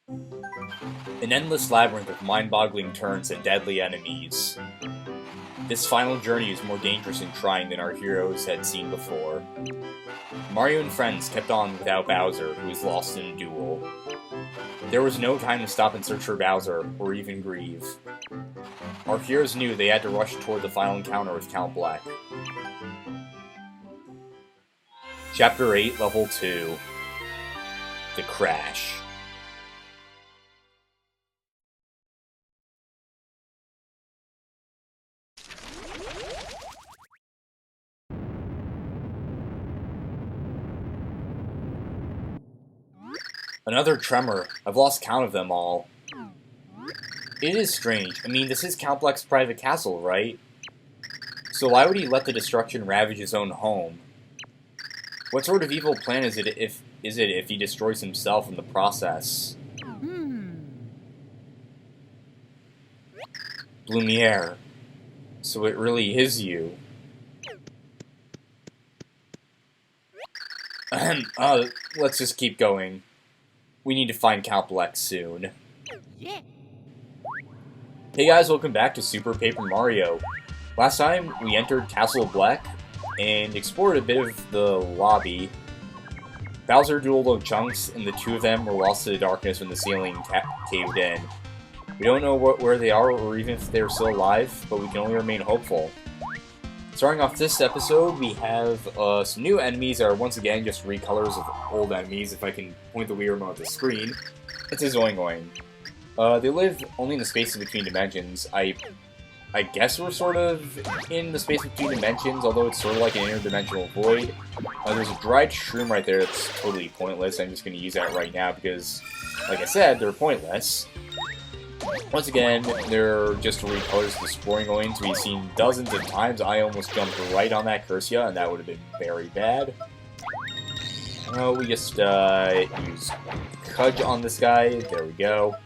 An endless labyrinth of mind-boggling turns and deadly enemies. This final journey is more dangerous and trying than our heroes had seen before. Mario and friends kept on without Bowser, who was lost in a duel. There was no time to stop and search for Bowser, or even grieve. Our heroes knew they had to rush toward the final encounter with Count Bleck. Chapter 8, Level 2. The Crash. Another tremor. I've lost count of them all. It is strange. I mean, this is Count Bleck's private castle, right? So why would he let the destruction ravage his own home? What sort of evil plan is it if he destroys himself in the process? Lumiere. So it really is you. Let's just keep going. We need to find Count Bleck soon. Yeah. Hey guys, welcome back to Super Paper Mario. Last time, we entered Castle Bleck and explored a bit of the lobby. Bowser dueled on Chunks, and the two of them were lost to the darkness when the ceiling caved in. We don't know where they are, or even if they're still alive, but we can only remain hopeful. Starting off this episode, we have some new enemies that are once again just recolors of old enemies. If I can point the Wii remote at the screen, it's a Zoing Oing. They live only in the spaces between dimensions. I guess we're sort of in the space between dimensions, although it's sort of like an interdimensional void. There's a dried shroom right there that's totally pointless. I'm just going to use that right now because, like I said, they're pointless. Once again, they're just recolors of the Zoing Oings we've seen dozens of times. I almost jumped right on that Cursia, and that would have been very bad. We just use Cudge on this guy. There we go.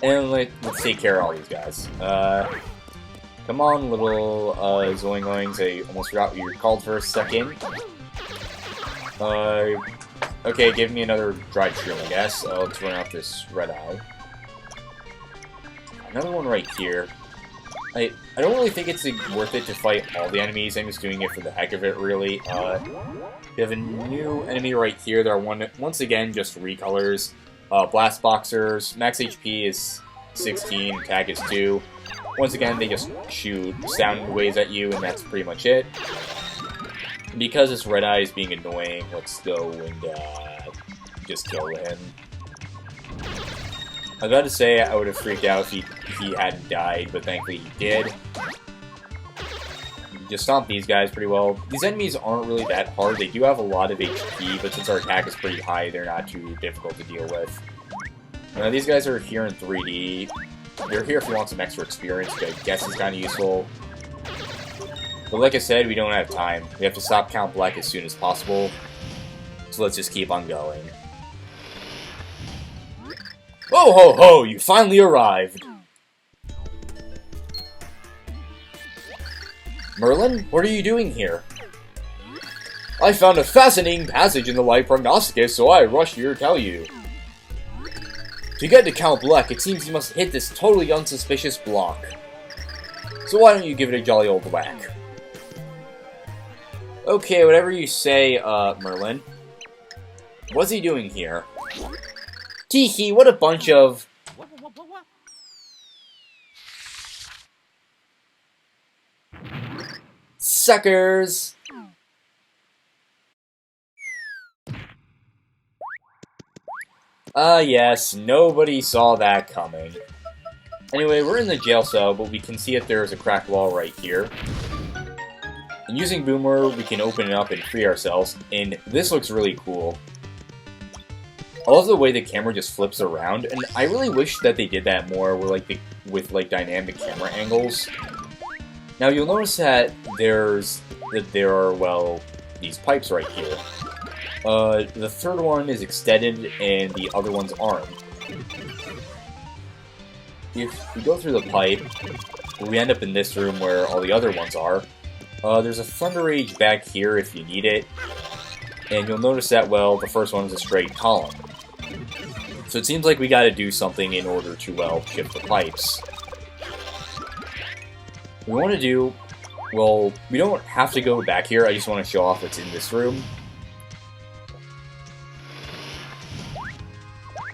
And let's take care of all these guys. Come on, little Zoing Oings. I almost forgot what you were called for a second. Okay, give me another dried shroom, I guess. Let's run out this red eye. Another one right here. I don't really think it's worth it to fight all the enemies. I'm just doing it for the heck of it, really. We have a new enemy right here. There are once again just recolors. Blast Boxers. Max HP is 16, attack is 2. Once again, they just shoot sound waves at you, and that's pretty much it. Because this red eye is being annoying, let's go and just kill him. I gotta say, I would have freaked out if he hadn't died, but thankfully he did. Just stomp these guys pretty well. These enemies aren't really that hard. They do have a lot of HP, but since our attack is pretty high, they're not too difficult to deal with. These guys are here in 3D. They're here if you want some extra experience, which I guess is kind of useful. But like I said, we don't have time. We have to stop Count Bleck as soon as possible. So let's just keep on going. Ho ho ho! You finally arrived! Merlin, what are you doing here? I found a fascinating passage in the Light Prognosticus, so I rushed here to tell you. To get to Count Bleck, it seems you must hit this totally unsuspicious block. So why don't you give it a jolly old whack? Okay, whatever you say, Merlin. What's he doing here? Teehee, what a bunch of... suckers! Yes, nobody saw that coming. Anyway, we're in the jail cell, but we can see that there is a cracked wall right here. And using Boomer, we can open it up and free ourselves, and this looks really cool. I love the way the camera just flips around, and I really wish that they did that more with dynamic camera angles. Now you'll notice that there are, well, these pipes right here. The third one is extended and the other ones aren't. If we go through the pipe, we end up in this room where all the other ones are. There's a Thunder Rage back here if you need it. And you'll notice that, well, the first one is a straight column. So it seems like we gotta do something in order to, well, shift the pipes. We want to do... Well, we don't have to go back here, I just want to show off what's in this room.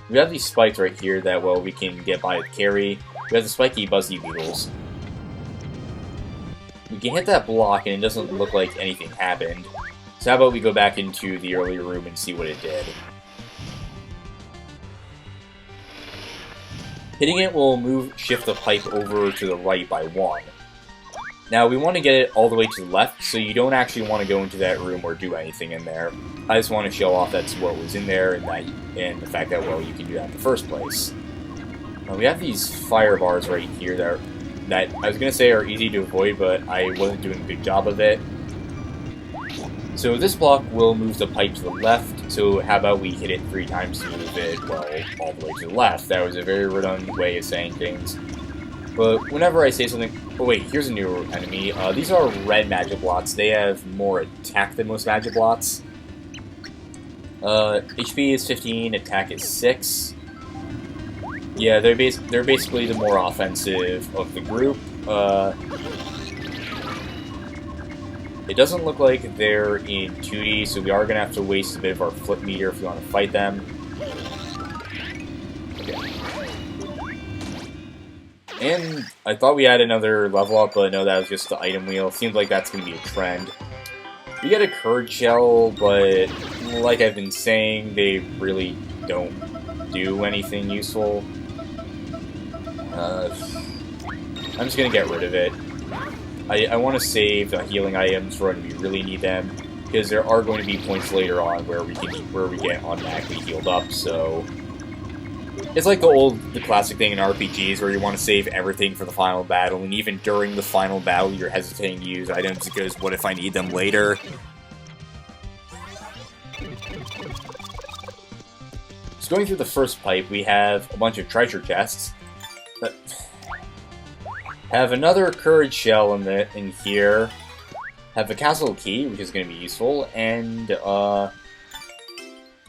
We have these spikes right here that, well, we can get by with carry. We have the spiky buzzy beetles. We can hit that block and it doesn't look like anything happened. So how about we go back into the earlier room and see what it did. Hitting it will shift the pipe over to the right by 1. Now, we want to get it all the way to the left, so you don't actually want to go into that room or do anything in there. I just want to show off that's what was in there, and the fact that, well, you can do that in the first place. Now, we have these fire bars right here that I was going to say are easy to avoid, but I wasn't doing a good job of it. So this block will move the pipe to the left, so how about we hit it 3 times to move it, well, all the way to the left. That was a very redundant way of saying things. But whenever I say something... Oh wait, here's a new enemy. These are red magic blots. They have more attack than most magic blots. HP is 15, attack is 6. Yeah, they're basically the more offensive of the group. It doesn't look like they're in 2D, so we are going to have to waste a bit of our flip meter if we want to fight them. Okay. And I thought we had another level up, but no, that was just the item wheel. Seems like that's going to be a trend. We get a Courage Shell, but like I've been saying, they really don't do anything useful. I'm just going to get rid of it. I want to save the healing items for when we really need them, because there are going to be points later on where we get automatically healed up, so... It's like the classic thing in RPGs where you want to save everything for the final battle, and even during the final battle you're hesitating to use items because what if I need them later? So going through the first pipe, we have a bunch of treasure chests. Have another Courage Shell in here. Have a Castle Key, which is going to be useful, and a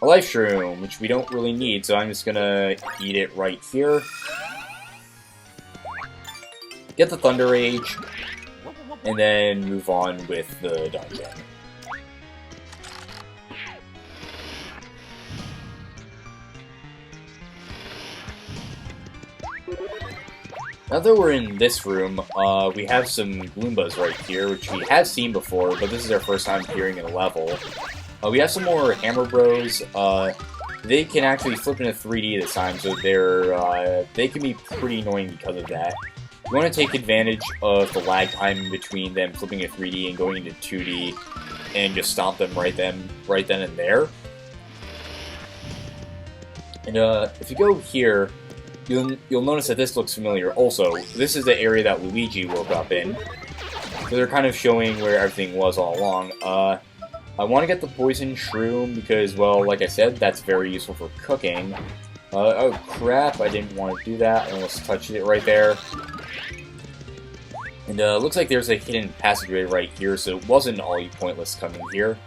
Life Shroom, which we don't really need, so I'm just gonna eat it right here. Get the Thunder Rage, and then move on with the dungeon. Now that we're in this room, we have some Gloombas right here, which we have seen before, but this is our first time hearing in a level. We have some more Hammer Bros. They can actually flip into 3D this time, so they can be pretty annoying because of that. You want to take advantage of the lag time in between them flipping into 3D and going into 2D, and just stomp them right then and there. And if you go here, you'll notice that this looks familiar. Also, this is the area that Luigi woke up in, so they're kind of showing where everything was all along. I want to get the Poison Shroom because, well, like I said, that's very useful for cooking. Oh crap, I didn't want to do that. I almost touched it right there. And looks like there's a hidden passageway right here, so it wasn't all pointless coming here.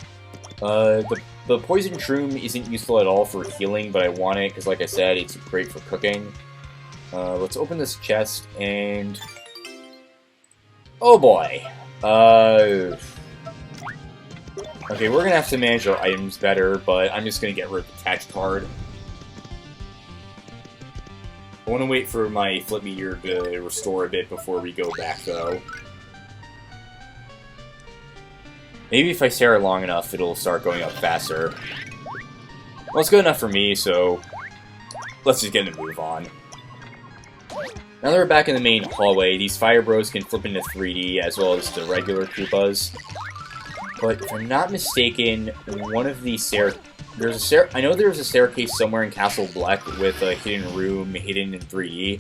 The Poison Shroom isn't useful at all for healing, but I want it because, like I said, it's great for cooking. Let's open this chest, and... Oh boy! Okay, we're gonna have to manage our items better, but I'm just gonna get rid of the attach card. I want to wait for my flip meter to restore a bit before we go back, though. Maybe if I stare long enough, it'll start going up faster. Well, it's good enough for me, so let's just get a move on. Now that we're back in the main hallway, these Fire Bros can flip into 3D as well as the regular Koopas. But if I'm not mistaken, one of these I know there's a staircase somewhere in Castle Bleck with a hidden room hidden in 3D.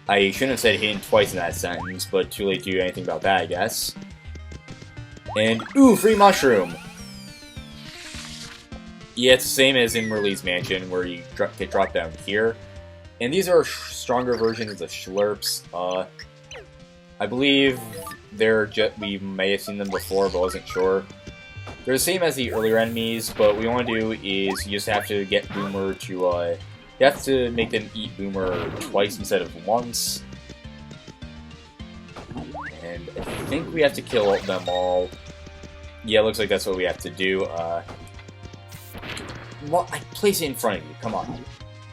I shouldn't have said hidden twice in that sentence, but too late to do anything about that, I guess. And, ooh, free mushroom! Yeah, it's the same as in Merle's Mansion, where you get dropped down here. And these are stronger versions of Schlurps. I believe we may have seen them before, but wasn't sure. They're the same as the earlier enemies, but what we want to do is you just have to get Boomer to You have to make them eat Boomer twice instead of once. And I think we have to kill them all. Yeah, looks like that's what we have to do. Well, I place it in front of you. Come on.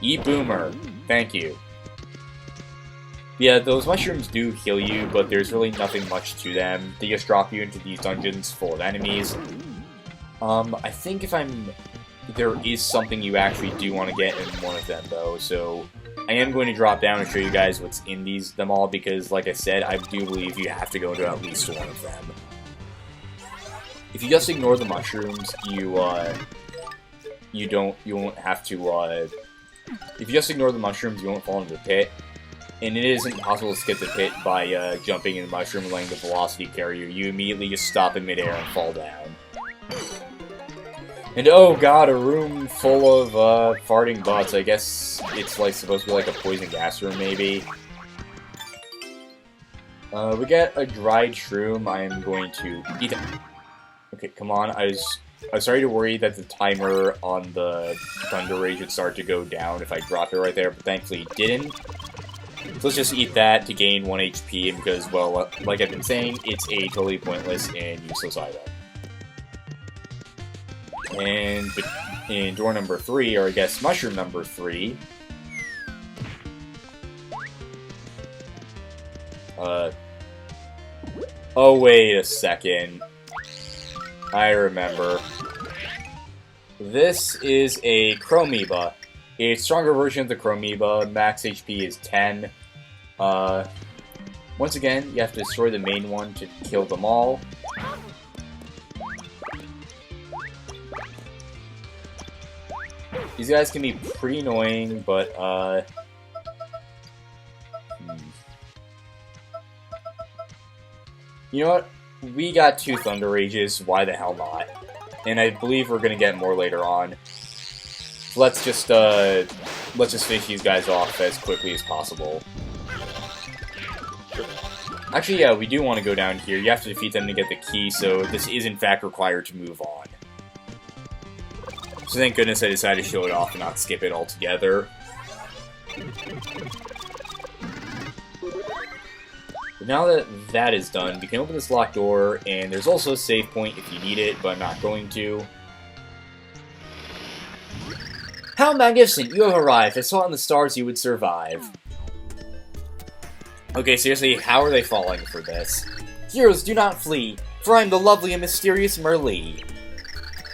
Eat Boomer. Thank you. Yeah, those mushrooms do heal you, but there's really nothing much to them. They just drop you into these dungeons full of enemies. I think there is something you actually do want to get in one of them, though, so I am going to drop down and show you guys what's in them all, because, like I said, I do believe you have to go into at least one of them. If you just ignore the mushrooms, you won't have to, if you just ignore the mushrooms, you won't fall into the pit. And it isn't possible to skip the pit by jumping in the mushroom and letting the velocity carry you. You immediately just stop in midair and fall down. And oh god, a room full of farting butts. I guess it's like supposed to be like a poison gas room, maybe. We get a dried shroom. I am going to eat it. Okay, come on. I was starting to worry that the timer on the Thunder Rage would start to go down if I dropped it right there, but thankfully it didn't. So let's just eat that to gain 1 HP, and because, well, like I've been saying, it's a totally pointless and useless item. And in door number 3, or I guess mushroom number 3, oh wait a second, I remember. This is a Chromoeba. A stronger version of the Chromoeba. Max HP is 10. Once again, you have to destroy the main one to kill them all. These guys can be pretty annoying, but, You know what? We got 2 Thunder Rages, why the hell not? And I believe we're gonna get more later on. Let's just finish these guys off as quickly as possible. Actually, yeah, we do want to go down here. You have to defeat them to get the key, so this is in fact required to move on. So thank goodness I decided to show it off and not skip it altogether. But now that that is done, we can open this locked door, and there's also a save point if you need it, but I'm not going to. How magnificent! You have arrived. I saw in the stars you would survive. Okay, seriously, how are they falling for this? Heroes, do not flee, for I am the lovely and mysterious Merlee.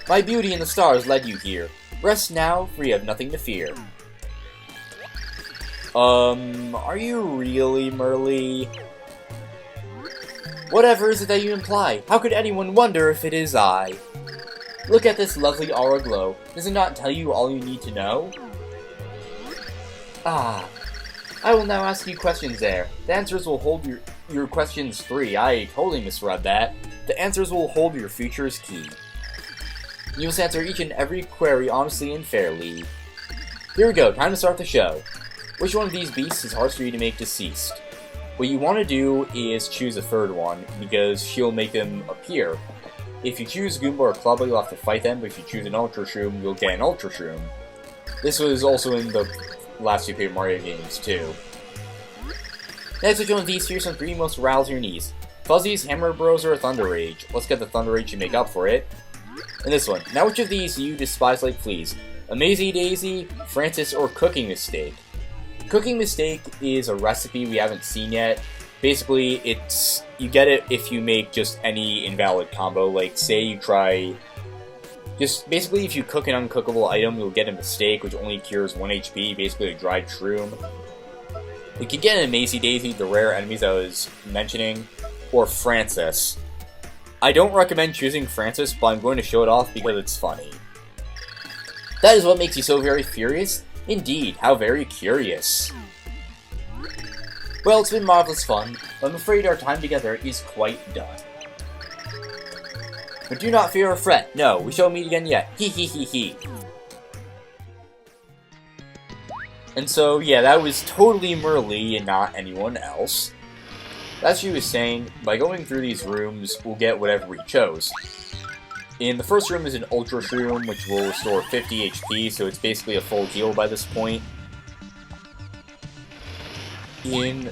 My beauty in the stars led you here. Rest now, for you have nothing to fear. Are you really Merlee? Whatever is it that you imply? How could anyone wonder if it is I? Look at this lovely aura glow. Does it not tell you all you need to know? Ah. I will now ask you questions there. The answers will hold your questions free. I totally misread that. The answers will hold your future's key. You must answer each and every query honestly and fairly. Here we go, time to start the show. Which one of these beasts is hardest for you to make deceased? What you want to do is choose a third one, because she'll make them appear. If you choose Goomba or Clubba, you'll have to fight them, but if you choose an Ultra Shroom, you'll get an Ultra Shroom. This was also in the last 2 Paper Mario games, too. Next, which one of these fearsome 3 most riles your knees? Fuzzies, Hammer Bros, or Thunder Rage? Let's get the Thunder Rage to make up for it. And this one. Now which of these do you despise like fleas? Amazy Daisy, Francis, or Cooking Mistake? Cooking Mistake is a recipe we haven't seen yet. Basically, you get it if you make just any invalid combo. Like, say you try... basically, if you cook an uncookable item, you'll get a mistake, which only cures 1 HP, basically a dried shroom. We could get an Amazy Daisy, the rare enemies I was mentioning, or Francis. I don't recommend choosing Francis, but I'm going to show it off because it's funny. That is what makes you so very furious? Indeed, how very curious. Well, it's been marvelous fun, but I'm afraid our time together is quite done. But do not fear or fret, no, we shall meet again yet, hee hee hee hee. And so, yeah, that was totally Merlee and not anyone else. As she was saying, by going through these rooms, we'll get whatever we chose. In the first room is an Ultra Shroom, which will restore 50 HP, so it's basically a full heal by this point. In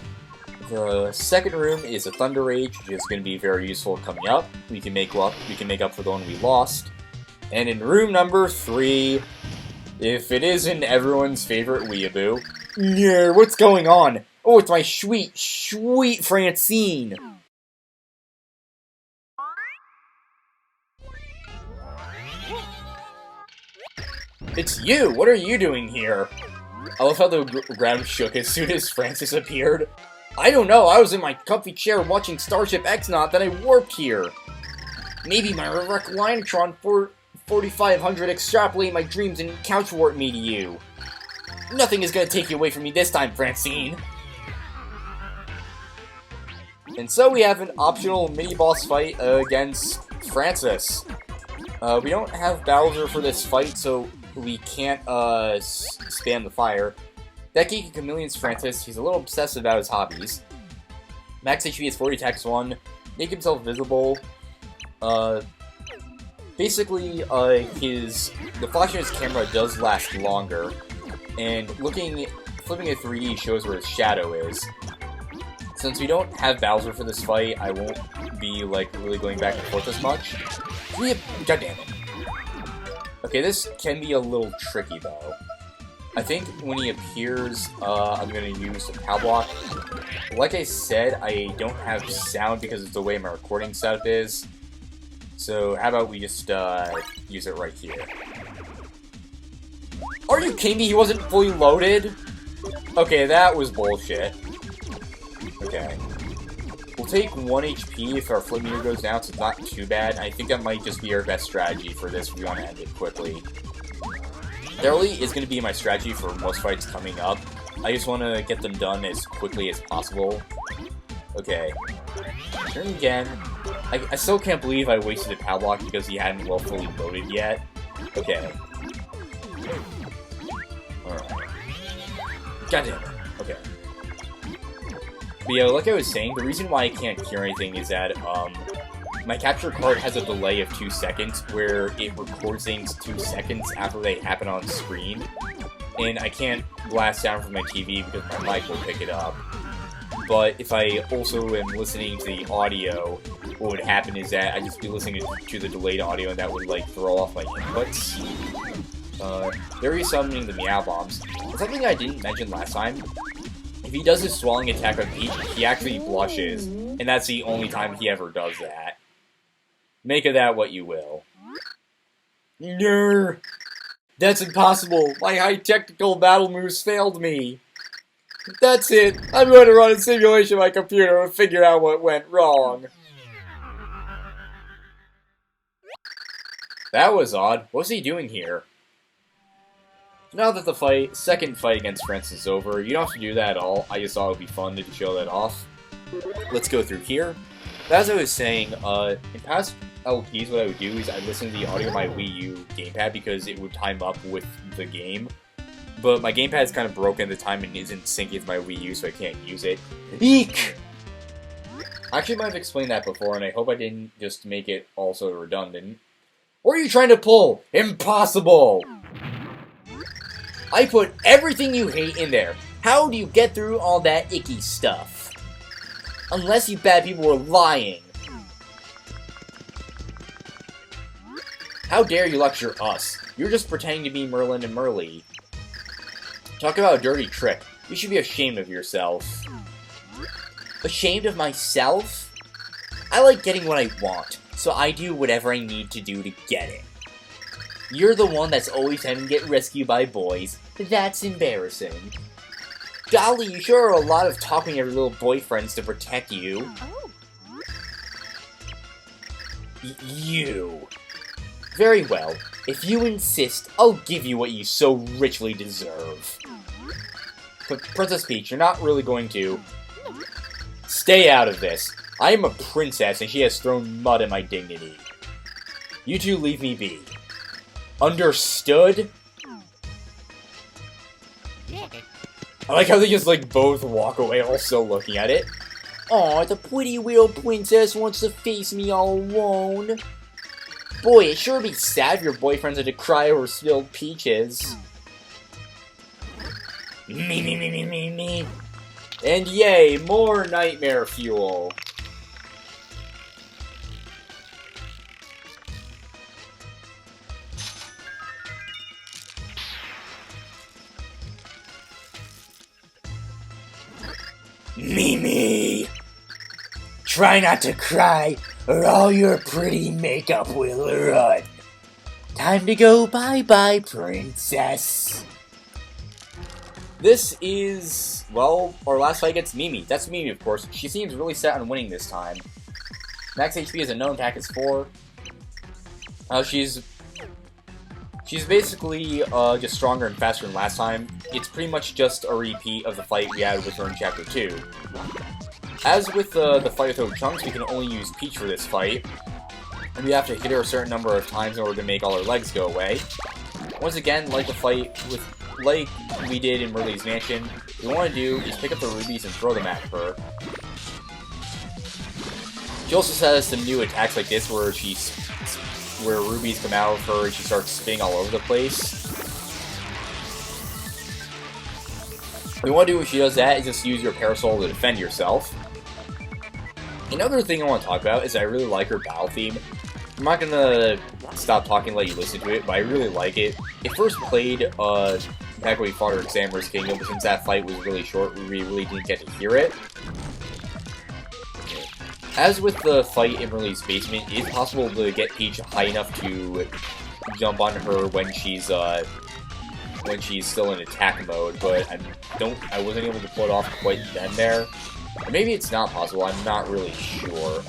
the second room is a Thunder Rage, which is going to be very useful coming up. We can make up for the one we lost. And in room number 3, if it isn't everyone's favorite weeaboo. Yeah, what's going on? Oh, it's my sweet, sweet Francine! It's you! What are you doing here? I love how the ground shook as soon as Francis appeared. I don't know, I was in my comfy chair watching Starship X-Naut, then I warped here. Maybe my Reclinatron 4500 extrapolate my dreams and couch warp me to you. Nothing is gonna take you away from me this time, Francine. And so we have an optional mini-boss fight against Francis. We don't have Bowser for this fight, so we can't spam the fire. That geeky chameleon's Francis. He's a little obsessive about his hobbies. Max HP is 40, Tax 1. Make himself visible. Basically, the flash in his camera does last longer, and flipping at 3D shows where his shadow is. Since we don't have Bowser for this fight, I won't be like really going back and forth as much. God damn it. Okay, this can be a little tricky though. I think when he appears, I'm gonna use the POW block. Like I said, I don't have sound because of the way my recording setup is. So how about we just use it right here? Are you kidding me? He wasn't fully loaded? Okay, that was bullshit. Okay. We'll take 1 HP if our flip meter goes down, so it's not too bad. I think that might just be our best strategy for this if we want to end it quickly. That really is going to be my strategy for most fights coming up. I just want to get them done as quickly as possible. Okay. Turn again. I still can't believe I wasted a POW block because he hadn't well fully loaded yet. Okay. Alright. God damn it. Okay. But yeah, like I was saying, the reason why I can't cure anything is that, my capture card has a delay of 2 seconds, where it records things 2 seconds after they happen on screen. And I can't blast down from my TV because my mic will pick it up. But if I also am listening to the audio, what would happen is that I'd just be listening to the delayed audio and that would, like, throw off my inputs. They're resummoning the Meow Bombs. And something I didn't mention last time, if he does his swallowing attack on Peach, he actually blushes, and that's the only time he ever does that. Make of that what you will. Nerd! That's impossible! My high technical battle moves failed me! That's it! I'm going to run a simulation on my computer and figure out what went wrong. That was odd. What's he doing here? Now that the second fight against Francis is over, you don't have to do that at all. I just thought it would be fun to show that off. Let's go through here. As I was saying, in past LPs, what I would do is I'd listen to the audio of my Wii U gamepad because it would time up with the game. But my gamepad is kind of broken at the time and isn't syncing with my Wii U, so I can't use it. Eek! I actually might have explained that before, and I hope I didn't just make it also redundant. What are you trying to pull? Impossible! I put everything you hate in there. How do you get through all that icky stuff? Unless you bad people were lying. How dare you lecture us? You're just pretending to be Merlin and Merly. Talk about a dirty trick. You should be ashamed of yourself. Ashamed of myself? I like getting what I want, so I do whatever I need to do to get it. You're the one that's always having to get rescued by boys. That's embarrassing. Golly, you sure are a lot of talking to your little boyfriends to protect you. Oh. You. Very well. If you insist, I'll give you what you so richly deserve. But Princess Peach, you're not really going to. Stay out of this. I am a princess and she has thrown mud at my dignity. You two leave me be. Understood? I like how they just, like, both walk away, also looking at it. Aw, the pretty little princess wants to face me all alone. Boy, it sure would be sad if your boyfriends had to cry over spilled peaches. Me. And yay, more nightmare fuel. Mimi! Try not to cry, or all your pretty makeup will run. Time to go bye-bye, princess. This is, well, our last fight against Mimi. That's Mimi, of course. She seems really set on winning this time. Max HP is a known attack is 4. She's basically just stronger and faster than last time. It's pretty much just a repeat of the fight we had with her in Chapter 2. As with the fight with Chunks, we can only use Peach for this fight. And we have to hit her a certain number of times in order to make all her legs go away. Once again, like we did in Merle's Mansion, what we want to do is pick up the rubies and throw them at her. She also has some new attacks like this where rubies come out of her and she starts spinning all over the place. What you want to do when she does that is just use your parasol to defend yourself. Another thing I want to talk about is I really like her battle theme. I'm not gonna stop talking and let you listen to it, but I really like it. It first played back when we fought her in Xander's Kingdom, but since that fight was really short, we really didn't get to hear it. As with the fight in Merle's basement, it's possible to get Peach high enough to jump on her when she's still in attack mode, but I wasn't able to pull it off quite then there. Or maybe it's not possible, I'm not really sure.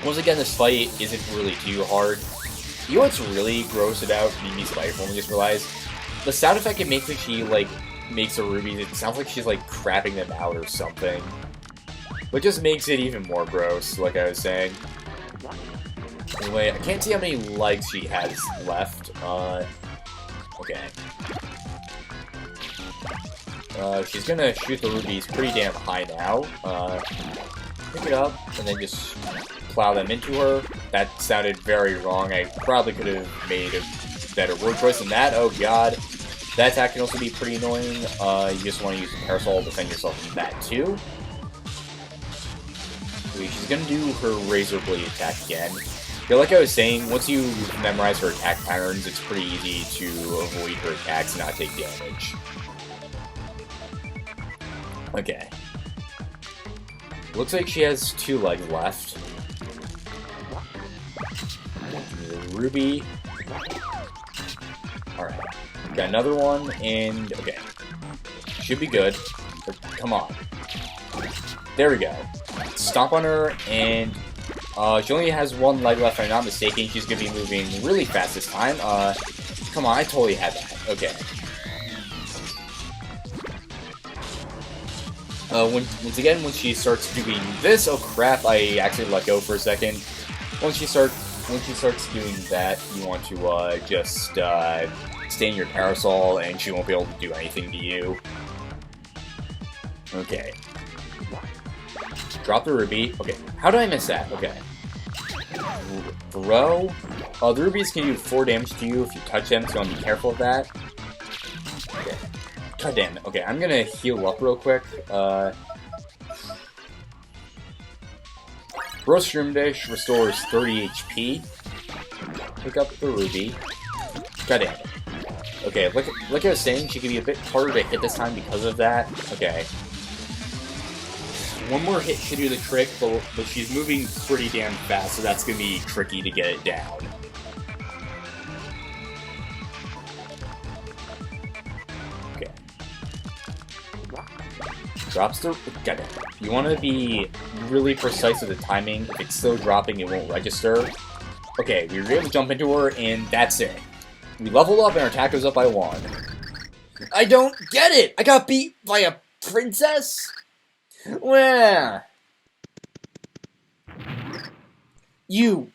Once again, this fight isn't really too hard. You know what's really gross about Mimi's fight? I just realized the sound effect it makes when she makes the rubies. It sounds like she's crapping them out or something. But just makes it even more gross, like I was saying. Anyway, I can't see how many legs she has left. Okay. She's gonna shoot the rubies pretty damn high now. Pick it up, and then just plow them into her. That sounded very wrong. I probably could have made a better word choice than that. Oh god. That attack can also be pretty annoying. You just want to use the parasol to defend yourself from that too. She's gonna do her razor blade attack again. Yeah, like I was saying, once you memorize her attack patterns, it's pretty easy to avoid her attacks and not take damage. Okay. Looks like she has 2 legs left. Ruby. Alright. Got another one, and okay. Should be good. But come on. There we go. Stomp on her, and she only has 1 leg left, if I'm not mistaken. She's going to be moving really fast this time. Come on, I totally had that. Okay. Once again, when she starts doing this, oh crap, I actually let go for a second. Once she starts doing that, you want to just stay in your parasol, and she won't be able to do anything to you. Okay. Drop the ruby. Okay, how did I miss that? Okay. Throw. The rubies can do 4 damage to you if you touch them, so you want to be careful of that. Okay. God damn it. Okay, I'm gonna heal up real quick. Roast Room Dish restores 30 HP. Pick up the ruby. God damn it. Okay, like I was saying, she can be a bit harder to hit this time because of that. Okay. One more hit should do the trick, but she's moving pretty damn fast, so that's going to be tricky to get it down. Okay. Drops the... Got it. You want to be really precise with the timing. If it's still dropping, it won't register. Okay, we were able to jump into her, and that's it. We leveled up, and our attack goes up by 1. I don't get it! I got beat by a princess? Where? You.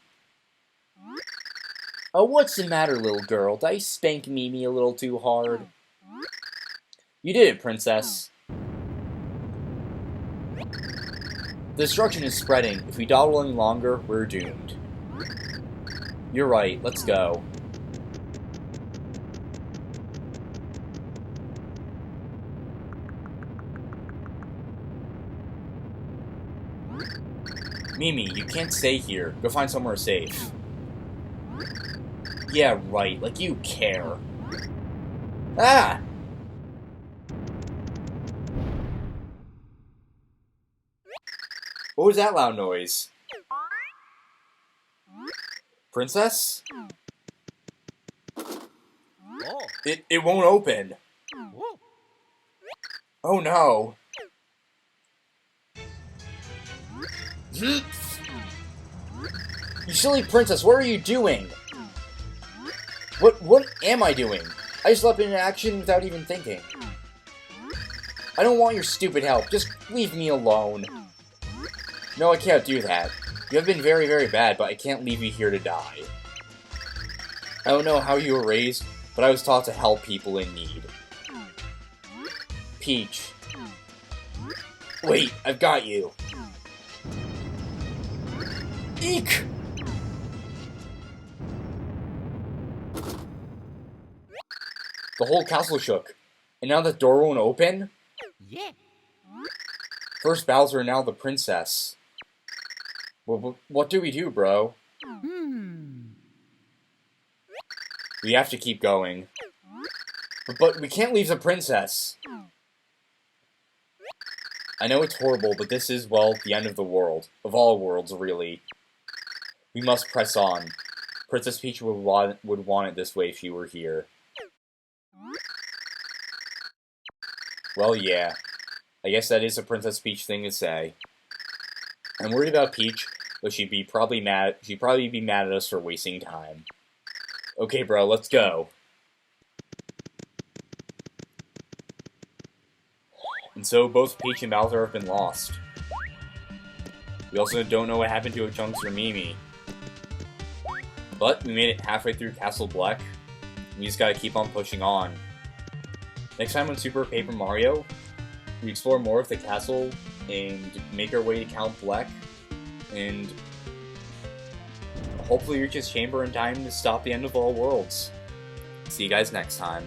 Oh, what's the matter, little girl? Did I spank Mimi a little too hard? You did it, princess. The destruction is spreading. If we dawdle any longer, we're doomed. You're right. Let's go. Mimi, you can't stay here. Go find somewhere safe. Yeah, right. Like you care. Ah! What was that loud noise? Princess? It won't open. Oh no. You silly princess, what are you doing? What am I doing? I just leapt into action without even thinking. I don't want your stupid help. Just leave me alone. No, I can't do that. You have been very, very bad, but I can't leave you here to die. I don't know how you were raised, but I was taught to help people in need. Peach. Wait, I've got you. Eek! The whole castle shook, and now the door won't open? Yeah. First Bowser, now the princess. Well, what do we do, bro? We have to keep going. But we can't leave the princess. I know it's horrible, but this is, well, the end of the world. Of all worlds, really. We must press on. Princess Peach would want it this way if she were here. Well, yeah. I guess that is a Princess Peach thing to say. I'm worried about Peach, but she'd probably be mad at us for wasting time. Okay, bro, let's go. And so both Peach and Bowser have been lost. We also don't know what happened to Chunks or Mimi. But we made it halfway through Castle Bleck. We just gotta keep on pushing on. Next time on Super Paper Mario, we explore more of the castle and make our way to Count Bleck and hopefully reach his chamber in time to stop the end of all worlds. See you guys next time.